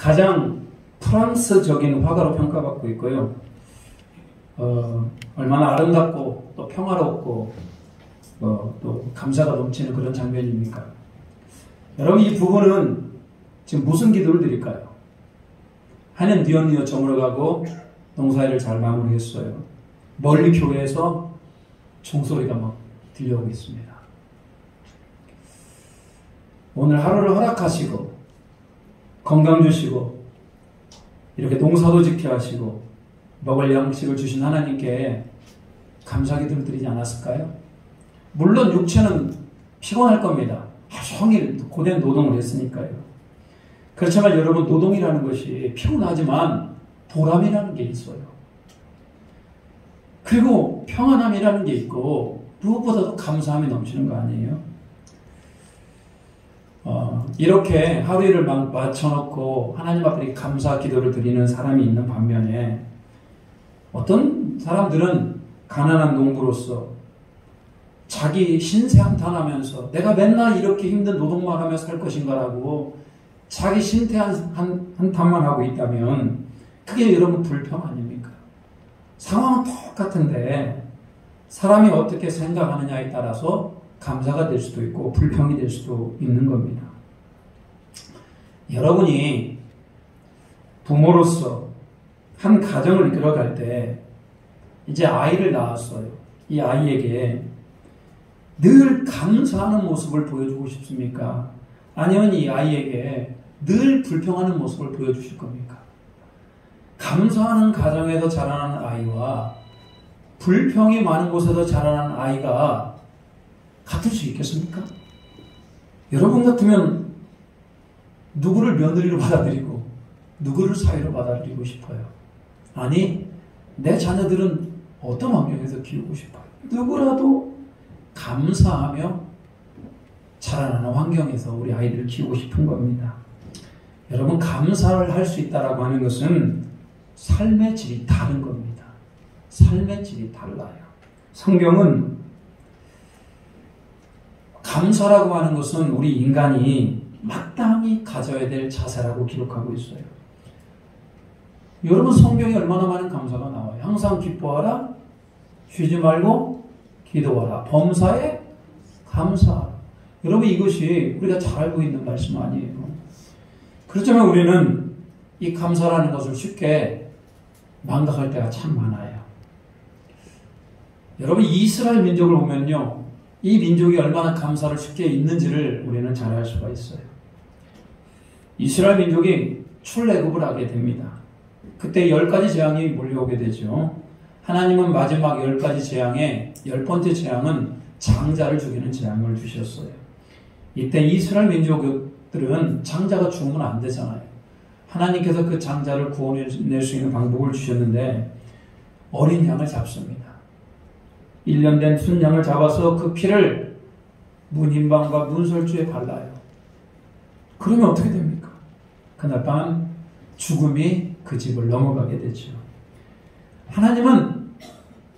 가장 프랑스적인 화가로 평가받고 있고요. 얼마나 아름답고 또 평화롭고 또 감사가 넘치는 그런 장면입니까? 여러분, 이 부분은 지금 무슨 기도를 드릴까요? 하는 뉘엿뉘엿 저물어가고 농사일을 잘 마무리했어요. 멀리 교회에서 종소리가 막 들려오고 있습니다. 오늘 하루를 허락하시고 건강 주시고 이렇게 농사도 짓게 하시고 먹을 양식을 주신 하나님께 감사기도를 드리지 않았을까요? 물론 육체는 피곤할 겁니다. 하루 종일 고된 노동을 했으니까요. 그렇지만 여러분, 노동이라는 것이 피곤하지만 보람이라는 게 있어요. 그리고 평안함이라는 게 있고 무엇보다도 감사함이 넘치는 거 아니에요? 이렇게 하루일을 맞춰놓고 하나님 앞에 감사 기도를 드리는 사람이 있는 반면에 어떤 사람들은 가난한 농부로서 자기 신세 한탄하면서 내가 맨날 이렇게 힘든 노동만 하며 살 것인가라고 자기 신세 한탄만 하고 있다면 그게 여러분 불평 아닙니까? 상황은 똑같은데 사람이 어떻게 생각하느냐에 따라서 감사가 될 수도 있고 불평이 될 수도 있는 겁니다. 여러분이 부모로서 한 가정을 이끌어갈 때 이제 아이를 낳았어요. 이 아이에게 늘 감사하는 모습을 보여주고 싶습니까? 아니면 이 아이에게 늘 불평하는 모습을 보여주실 겁니까? 감사하는 가정에서 자라나는 아이와 불평이 많은 곳에서 자라나는 아이가 같을 수 있겠습니까? 여러분 같으면 누구를 며느리로 받아들이고 누구를 사위로 받아들이고 싶어요? 아니, 내 자녀들은 어떤 환경에서 키우고 싶어요? 누구라도 감사하며 자라나는 환경에서 우리 아이들을 키우고 싶은 겁니다. 여러분, 감사를 할 수 있다라고 하는 것은 삶의 질이 다른 겁니다. 삶의 질이 달라요. 성경은 감사라고 하는 것은 우리 인간이 마땅히 가져야 될 자세라고 기록하고 있어요. 여러분, 성경에 얼마나 많은 감사가 나와요. 항상 기뻐하라, 쉬지 말고 기도하라, 범사에 감사하라. 여러분, 이것이 우리가 잘 알고 있는 말씀 아니에요. 그렇지만 우리는 이 감사라는 것을 쉽게 망각할 때가 참 많아요. 여러분, 이스라엘 민족을 보면요, 이 민족이 얼마나 감사를 쉽게 잊는지를 우리는 잘 알 수가 있어요. 이스라엘 민족이 출애굽을 하게 됩니다. 그때 10가지 재앙이 몰려오게 되죠. 하나님은 마지막 10가지 재앙의 10번째 재앙은 장자를 죽이는 재앙을 주셨어요. 이때 이스라엘 민족들은 장자가 죽으면 안 되잖아요. 하나님께서 그 장자를 구원해낼 수 있는 방법을 주셨는데 어린 양을 잡습니다. 1년 된 순양을 잡아서 그 피를 문인방과 문설주에 발라요. 그러면 어떻게 됩니까? 그날 밤 죽음이 그 집을 넘어가게 되죠. 하나님은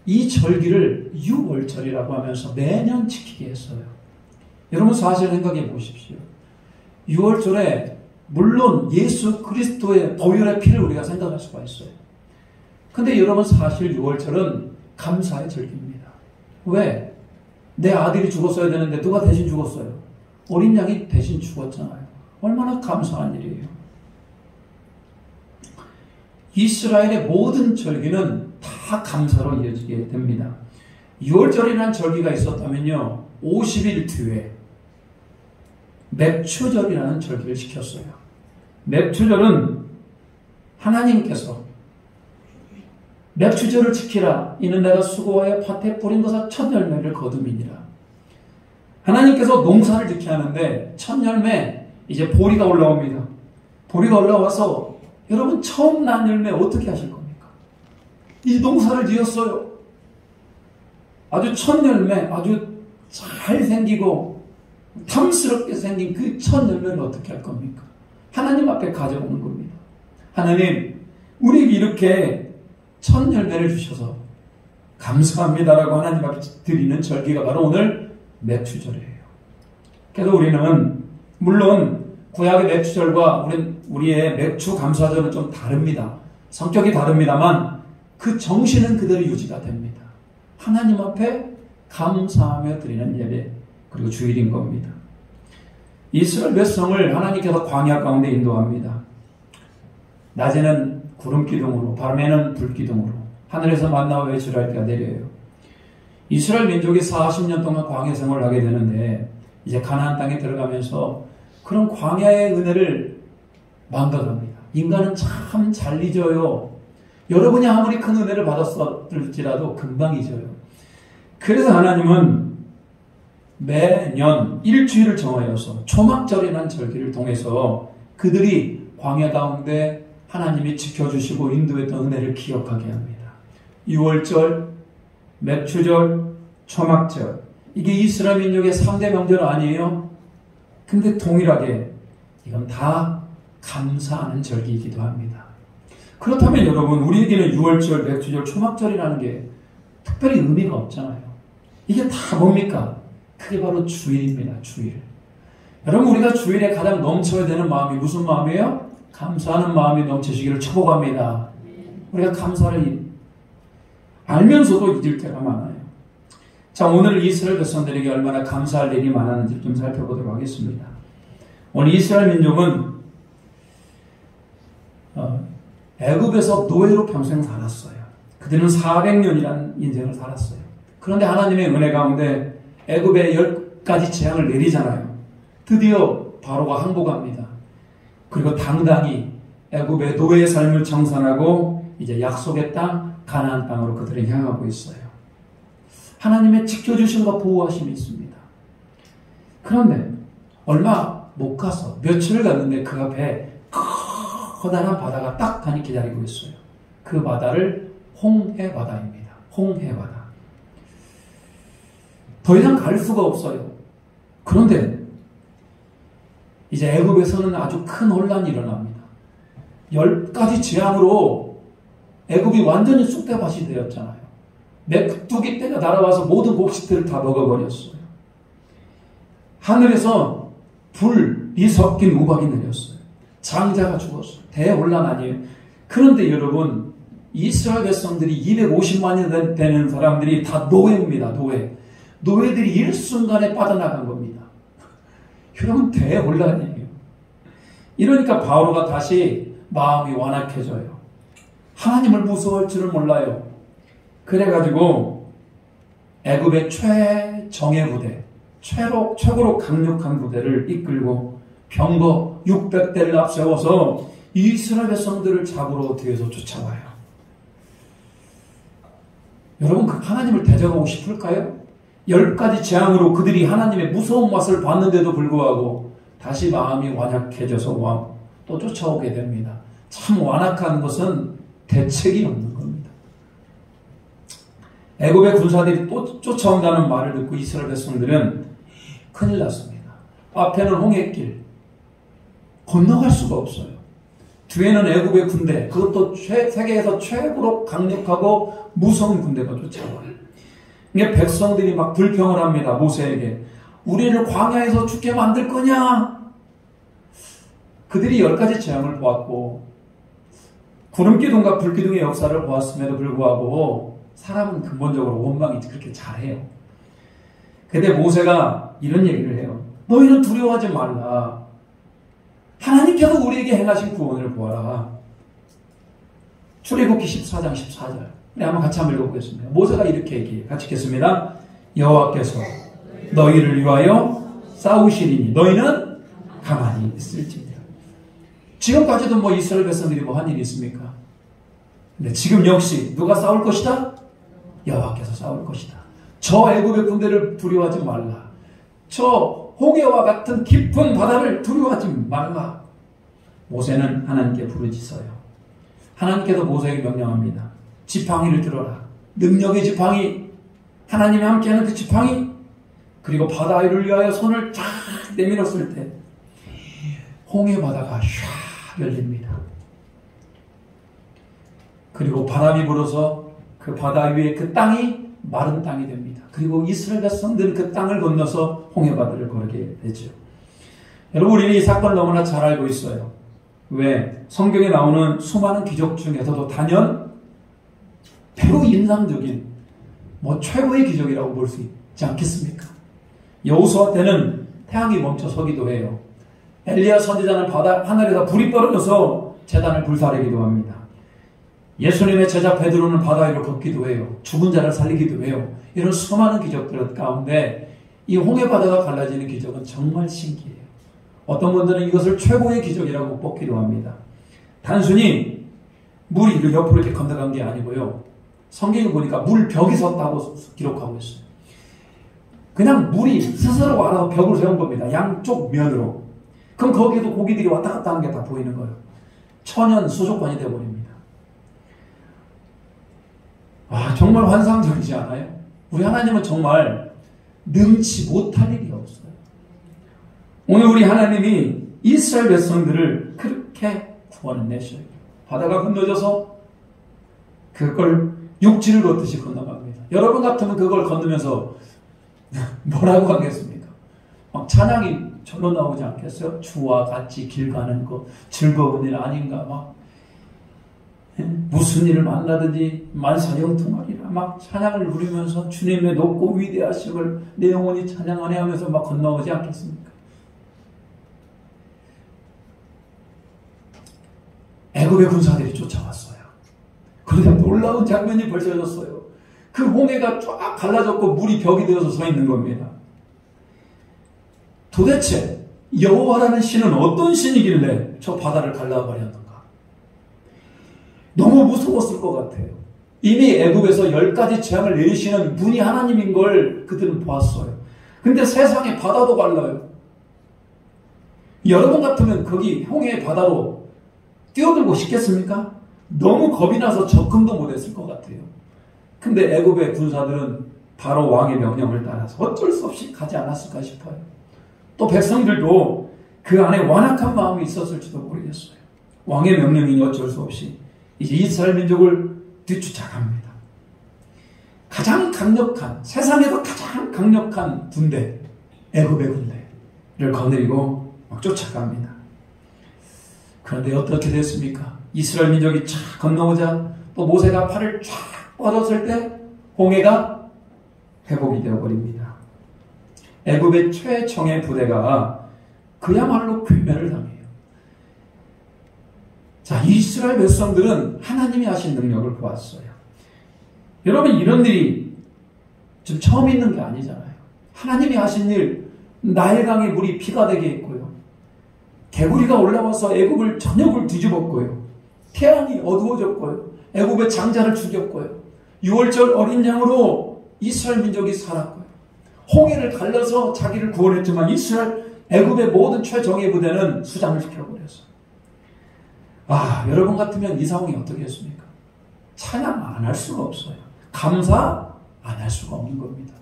이 절기를 유월절이라고 하면서 매년 지키게 했어요. 여러분, 사실 생각해 보십시오. 유월절에 물론 예수 그리스도의 보혈의 피를 우리가 생각할 수가 있어요. 근데 여러분, 사실 유월절은 감사의 절기입니다. 왜? 내 아들이 죽었어야 되는데 누가 대신 죽었어요? 어린 양이 대신 죽었잖아요. 얼마나 감사한 일이에요. 이스라엘의 모든 절기는 다 감사로 이어지게 됩니다. 6월절이라는 절기가 있었다면요, 50일 뒤에 맵추절이라는 절기를 지켰어요. 맵추절은 하나님께서 맵추절을 지키라. 이는 내가 수고하여 밭에 뿌린 것과 첫 열매를 거둠이니라. 하나님께서 농사를 짓게 하는데 첫 열매, 이제 보리가 올라옵니다. 보리가 올라와서 여러분, 처음 난 열매 어떻게 하실 겁니까? 이 농사를 지었어요. 아주 첫 열매, 아주 잘 생기고 탐스럽게 생긴 그 첫 열매를 어떻게 할 겁니까? 하나님 앞에 가져오는 겁니다. 하나님, 우리에게 이렇게 첫 열매를 주셔서 감사합니다라고 하나님 앞에 드리는 절기가 바로 오늘 맵추절이에요. 그래서 우리는 물론 구약의 맥주절과 우리의 맥주 감사절은 좀 다릅니다. 성격이 다릅니다만 그 정신은 그대로 유지가 됩니다. 하나님 앞에 감사하며 드리는 예배, 그리고 주일인 겁니다. 이스라엘 백성을 하나님께서 광야 가운데 인도합니다. 낮에는 구름 기둥으로, 밤에는 불 기둥으로 하늘에서 만나와 외출할 때가 내려요. 이스라엘 민족이 40년 동안 광야 생활을 하게 되는데 이제 가나안 땅에 들어가면서 그런 광야의 은혜를 망각합니다. 인간은 참 잘 잊어요. 여러분이 아무리 큰 은혜를 받았을지라도 금방 잊어요. 그래서 하나님은 매년 일주일을 정하여서 초막절이라는 절기를 통해서 그들이 광야 가운데 하나님이 지켜주시고 인도했던 은혜를 기억하게 합니다. 6월절, 맥주절, 초막절, 이게 이스라엘 민족의 3대 명절 아니에요? 근데 동일하게 이건 다 감사하는 절기이기도 합니다. 그렇다면 여러분, 우리에게는 6월절, 맥주절, 초막절이라는 게 특별히 의미가 없잖아요. 이게 다 뭡니까? 그게 바로 주일입니다. 주일. 여러분, 우리가 주일에 가장 넘쳐야 되는 마음이 무슨 마음이에요? 감사하는 마음이 넘치시기를 축복합니다. 우리가 감사를 알면서도 잊을 때가 많아요. 자, 오늘 이스라엘 백성들에게 얼마나 감사할 일이 많았는지 좀 살펴보도록 하겠습니다. 오늘 이스라엘 민족은 애굽에서 노예로 평생 살았어요. 그들은 400년이라는 인생을 살았어요. 그런데 하나님의 은혜 가운데 애굽에 10가지 재앙을 내리잖아요. 드디어 바로가 항복합니다. 그리고 당당히 애굽의 노예의 삶을 청산하고 이제 약속의 땅 가나안 땅으로 그들은 향하고 있어요. 하나님의 지켜주심과 보호하심이 있습니다. 그런데 얼마 못 가서 며칠을 갔는데 그 앞에 커다란 바다가 딱하니 기다리고 있어요. 그 바다를 홍해 바다입니다. 홍해 바다. 더 이상 갈 수가 없어요. 그런데 이제 애굽에서는 아주 큰 혼란이 일어납니다. 10가지 재앙으로 애굽이 완전히 쑥대밭이 되었잖아요. 메뚜기 떼가 날아와서 모든 곡식들을 다 먹어버렸어요. 하늘에서 불이 섞인 우박이 내렸어요. 장자가 죽었어요. 대혼란 아니에요. 그런데 여러분, 이스라엘 백성들이 250만이 되는 사람들이 다 노예입니다. 노예들이 일순간에 빠져나간 겁니다. 여러분, 대혼란이에요. 이러니까 바로가 다시 마음이 완악해져요. 하나님을 무서워할 줄을 몰라요. 그래가지고 애굽의 최정예 부대, 최고로 강력한 부대를 이끌고 병거 600대를 앞세워서 이스라엘 백성들을 잡으러 뒤에서 쫓아와요. 여러분, 그 하나님을 대적하고 싶을까요? 10가지 재앙으로 그들이 하나님의 무서운 맛을 봤는데도 불구하고 다시 마음이 완악해져서 또 쫓아오게 됩니다. 참 완악한 것은 대책이 없는 겁니다. 애굽의 군사들이 또 쫓아온다는 말을 듣고 이스라엘 백성들은 큰일 났습니다. 앞에는 홍해길, 건너갈 수가 없어요. 뒤에는 애굽의 군대, 그것도 세계에서 최고로 강력하고 무서운 군대가 쫓아와요. 이게 백성들이 막 불평을 합니다. 모세에게. 우리를 광야에서 죽게 만들 거냐? 그들이 10가지 재앙을 보았고 구름기둥과 불기둥의 역사를 보았음에도 불구하고 사람은 근본적으로 원망이 그렇게 잘해요. 근데 모세가 이런 얘기를 해요. 너희는 두려워하지 말라. 하나님께서 우리에게 행하신 구원을 보아라. 출애굽기 14장 14절. 네, 한번 같이 한번 읽어보겠습니다. 모세가 이렇게 얘기해요. 같이 읽겠습니다. 여호와께서 너희를 위하여 싸우시리니 너희는 가만히 있을지니라. 지금까지도 뭐 이스라엘 백성들이 뭐 한 일이 있습니까? 근데 지금 역시 누가 싸울 것이다? 여호와께서 싸울 것이다. 저 애굽의 군대를 두려워하지 말라. 저 홍해와 같은 깊은 바다를 두려워하지 말라. 모세는 하나님께 부르짖어요. 하나님께서 모세에게 명령합니다. 지팡이를 들어라. 능력의 지팡이, 하나님이 함께하는 그 지팡이, 그리고 바다 위를 위하여 손을 쫙 내밀었을 때 홍해 바다가 샥 열립니다. 그리고 바람이 불어서 그 바다 위에 그 땅이 마른 땅이 됩니다. 그리고 이스라엘 백성들은 그 땅을 건너서 홍해 바다를 걸게 되죠. 여러분, 우리는 이 사건을 너무나 잘 알고 있어요. 왜? 성경에 나오는 수많은 기적 중에서도 단연 매우 인상적인 최고의 기적이라고 볼 수 있지 않겠습니까? 여호수아 때는 태양이 멈춰 서기도 해요. 엘리야 선지자는 하늘에다 불이 떨어져서 제단을 불사르기도 합니다. 예수님의 제자 베드로는 바다 위로 걷기도 해요. 죽은 자를 살리기도 해요. 이런 수많은 기적들 가운데 이 홍해 바다가 갈라지는 기적은 정말 신기해요. 어떤 분들은 이것을 최고의 기적이라고 뽑기도 합니다. 단순히 물이 옆으로 이렇게 건너간 게 아니고요. 성경에 보니까 물벽이 섰다고 기록하고 있어요. 그냥 물이 스스로 알아서 벽을 세운 겁니다. 양쪽 면으로. 그럼 거기에도 고기들이 왔다 갔다 하는 게 다 보이는 거예요. 천연 수족관이 되어버립니다. 정말 환상적이지 않아요? 우리 하나님은 정말 능치 못할 일이 없어요. 오늘 우리 하나님이 이스라엘 백성들을 그렇게 구원해내셔요. 바다가 건너져서 그걸 육지를 걷듯이 건너갑니다. 여러분 같으면 그걸 건너면서 뭐라고 하겠습니까? 막 찬양이 절로 나오지 않겠어요? 주와 같이 길 가는 거 즐거운 일 아닌가? 막 무슨 일을 만나든지 만사형통하리라 막 찬양을 부르면서 주님의 높고 위대하심을 내 영혼이 찬양하네 하면서 막 건너오지 않겠습니까? 애굽의 군사들이 쫓아왔어요. 그런데 놀라운 장면이 벌어졌어요. 그 홍해가 쫙 갈라졌고 물이 벽이 되어서 서 있는 겁니다. 도대체 여호와라는 신은 어떤 신이길래 저 바다를 갈라버렸는가? 너무 무서웠을 것 같아요. 이미 애굽에서 10가지 재앙을 내리시는 분이 하나님인 걸 그들은 보았어요. 근데 세상에 바다도 갈라요. 여러분 같으면 거기 홍해의 바다로 뛰어들고 싶겠습니까? 너무 겁이 나서 접근도 못했을 것 같아요. 근데 애굽의 군사들은 바로 왕의 명령을 따라서 어쩔 수 없이 가지 않았을까 싶어요. 또 백성들도 그 안에 완악한 마음이 있었을지도 모르겠어요. 왕의 명령이니 어쩔 수 없이 이제 이스라엘 민족을 뒤쫓아갑니다. 가장 강력한, 세상에서 가장 강력한 군대, 애굽의 군대를 거느리고 막 쫓아갑니다. 그런데 어떻게 됐습니까? 이스라엘 민족이 쫙 건너오자 또 모세가 팔을 쫙 뻗었을 때 홍해가 회복이 되어버립니다. 애굽의 최정예 부대가 그야말로 괴멸을 당해요. 자, 이스라엘 백성들은 하나님이 하신 능력을 보았어요. 여러분, 이런 일이 좀 처음 있는 게 아니잖아요. 하나님이 하신 일, 나일강의 물이 피가 되게 했고요. 개구리가 올라와서 애굽을 전역을 뒤집었고요. 태양이 어두워졌고요. 애굽의 장자를 죽였고요. 6월절 어린 양으로 이스라엘 민족이 살았고요. 홍해를 갈라서 자기를 구원했지만 애굽의 모든 최정예 부대는 수장을 시켜버렸어요. 여러분 같으면 이 상황이 어떻게 했습니까? 찬양 안 할 수가 없어요. 감사 안 할 수가 없는 겁니다.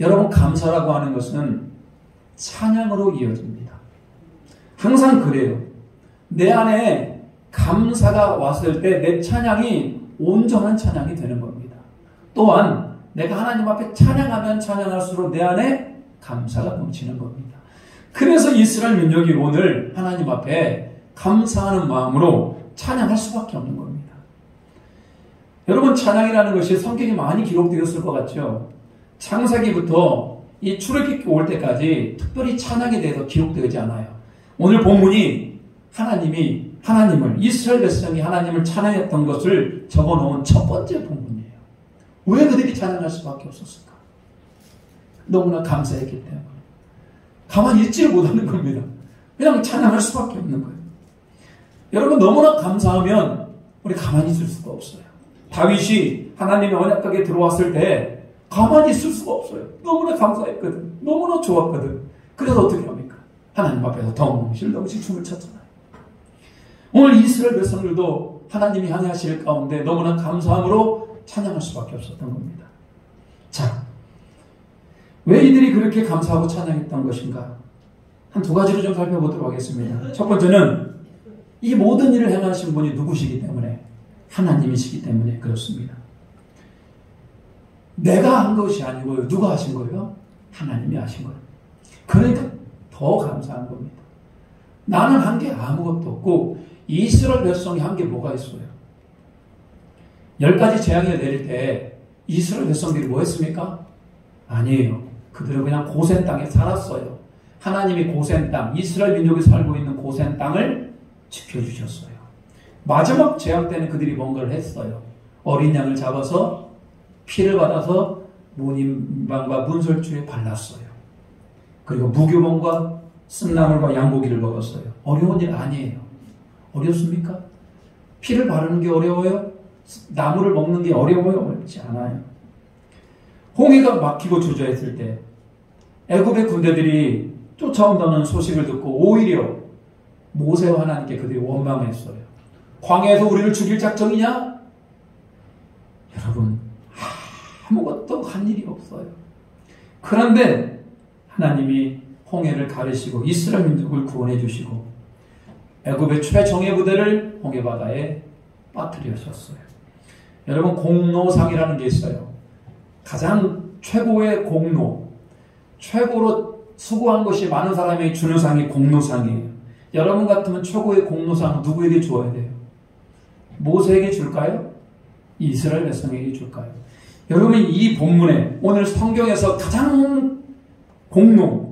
여러분, 감사라고 하는 것은 찬양으로 이어집니다. 항상 그래요. 내 안에 감사가 왔을 때 내 찬양이 온전한 찬양이 되는 겁니다. 또한 내가 하나님 앞에 찬양하면 찬양할수록 내 안에 감사가 넘치는 겁니다. 그래서 이스라엘 민족이 오늘 하나님 앞에 감사하는 마음으로 찬양할 수밖에 없는 겁니다. 여러분, 찬양이라는 것이 성경에 많이 기록되었을 것 같죠? 창세기부터 이 출애굽기 올 때까지 특별히 찬양에 대해서 기록되지 않아요. 오늘 본문이 하나님을 이스라엘 백성이 하나님을 찬양했던 것을 적어놓은 첫 번째 본문이에요. 왜 그들이 찬양할 수밖에 없었을까? 너무나 감사했기 때문에. 가만히 있지를 못하는 겁니다. 그냥 찬양할 수밖에 없는 거예요. 여러분, 너무나 감사하면 우리 가만히 있을 수가 없어요. 다윗이 하나님의 언약궤에 들어왔을 때 가만히 있을 수가 없어요. 너무나 감사했거든. 너무나 좋았거든. 그래서 어떻게 합니까? 하나님 앞에서 덩실덩실 춤을 췄잖아요. 오늘 이스라엘 백성들도 하나님이 향하실 가운데 너무나 감사함으로 찬양할 수밖에 없었던 겁니다. 자, 왜 이들이 그렇게 감사하고 찬양했던 것인가? 한 두 가지를 좀 살펴보도록 하겠습니다. 첫 번째는 이 모든 일을 행하신 분이 누구시기 때문에, 하나님이시기 때문에 그렇습니다. 내가 한 것이 아니고요. 누가 하신 거예요? 하나님이 하신 거예요. 그러니까 더 감사한 겁니다. 나는 한 게 아무것도 없고 이스라엘 백성이 한 게 뭐가 있어요? 10가지 재앙을 내릴 때 이스라엘 백성들이 뭐 했습니까? 아니에요. 그들은 그냥 고센 땅에 살았어요. 하나님이 고센 땅, 이스라엘 민족이 살고 있는 고센 땅을 지켜주셨어요. 마지막 재앙 때는 그들이 뭔가를 했어요. 어린 양을 잡아서 피를 받아서 문인방과 문설주에 발랐어요. 그리고 무교봉과 쓴나물과 양고기를 먹었어요. 어려운 일 아니에요. 어렵습니까? 피를 바르는 게 어려워요? 나무를 먹는 게 어려워요? 어렵지 않아요. 홍해가 막히고 주저했을 때 애굽의 군대들이 쫓아온다는 소식을 듣고 오히려 모세와 하나님께 그들이 원망했어요. 광야에서 우리를 죽일 작정이냐? 여러분, 아무것도 한 일이 없어요. 그런데 하나님이 홍해를 가르시고 이스라엘 민족을 구원해 주시고 애굽의 최정예 부대를 홍해바다에 빠뜨리셨어요. 여러분, 공로상이라는 게 있어요. 가장 최고의 공로, 최고로 수고한 것이 많은 사람에게 주는 상이 공로상이에요. 여러분 같으면 최고의 공로상 누구에게 주어야 돼요? 모세에게 줄까요? 이스라엘 백성에게 줄까요? 여러분, 이 본문에 오늘 성경에서 가장 공로,